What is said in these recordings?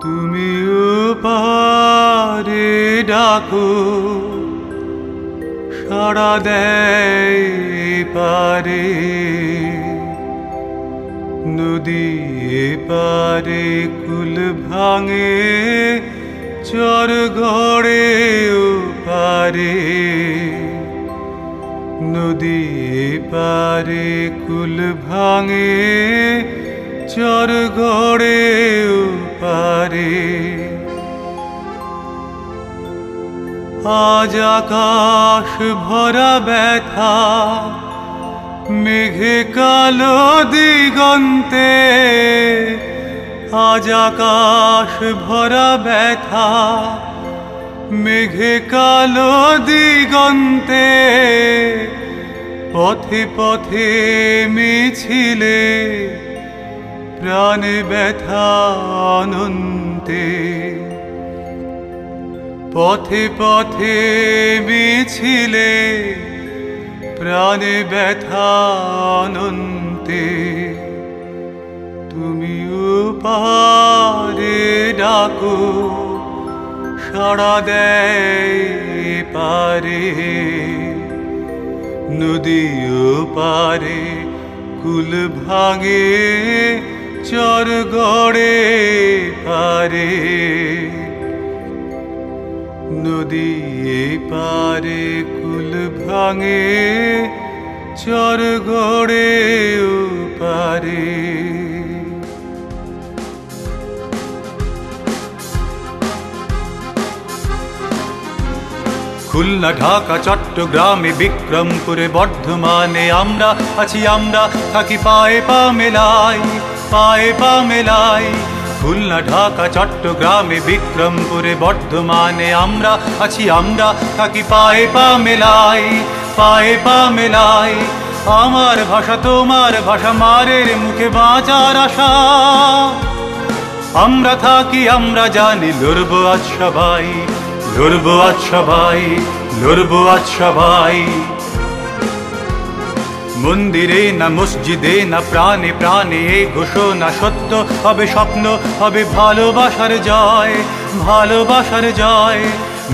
তুমি পারে ডাকো সাড়া দেয় পারে নদী পারে কুল ভাঙে চর গড়ে পারে নদী পারে কুল ভাঙে চর গড়ে পারে আজ আকাশ ভরা ব্যথা মেঘে কালো দিগন্তে আজ আকাশ ভরা ব্যথা মেঘে কালো দিগন্তে পথে পথে মিছিলে প্রাণে ব্যথা অনন্তে পথে পথে মিছিলে প্রাণে ব্যথা অনন্তে তুমি পারে ডাকো সাড়া দেয় পারে নদীও পারে কুল ভাঙে চর গড়ে পারে নদী পারে কুল ভাঙে চর গড়ে পারে খুলনা ঢাকা চট্টগ্রামে বিক্রমপুরে বর্ধমানে আমরা আছি আমরা থাকি পায়ে পা মেলাই পায়ে পা মেলাই খুলনা ঢাকা চট্টগ্রামে বিক্রমপুরে বর্ধমানে আমরা আছি আমরা থাকি পায়ে পা মেলাই পায়ে পা মেলাই আমার ভাষা তোমার ভাষা মারের মুখে বাঁচার আশা আমরা থাকি আমরা জানি লড়বো আজ সবাই লড়বো আজ সবাই লড়বো আজ সবাই মন্দিরে না মসজিদে না প্রাণে প্রাণে এই ঘোষণা সত্য হবে স্বপ্ন হবে ভালোবাসার জয় ভালোবাসার জয়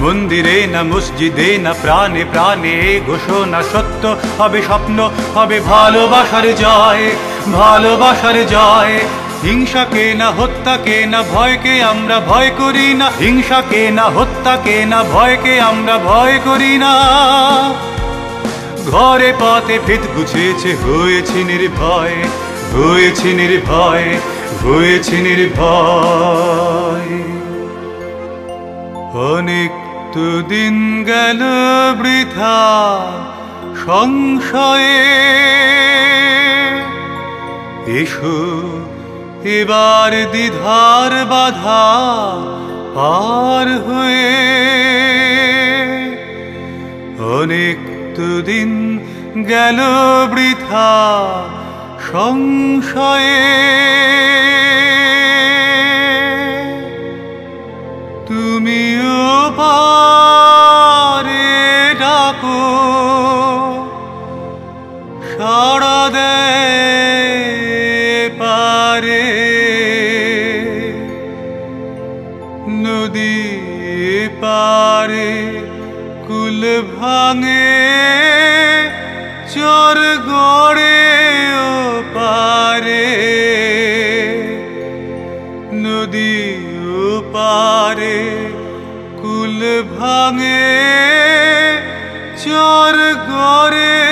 মন্দিরে না মসজিদে না প্রাণে প্রাণে এই ঘোষণা সত্য হবে স্বপ্ন হবে ভালোবাসার জয় ভালোবাসার জয় হিংসাকে না হত্যাকে না ভয়কে আমরা ভয় করি না হিংসাকে না হত্যাকে না ভয়কে আমরা ভয় করি না ঘরে পথে ভিত গুছেছে হয়েছি নির্ভয় হয়েছি নির্ভয় হয়েছি নির্ভয় অনেক তো দিন গেল বৃথা সংশয়ে এসো এবার দ্বিধার বাধা পার হয়ে অনেক দিন গেল বৃথা সংশয়ে তুমিও পারে ডাকো সাড়া দেয় পারে নদী পারে কুল ভাঙে চর গড়ে পারে নদী পারে কুল ভাঙে চর গড়ে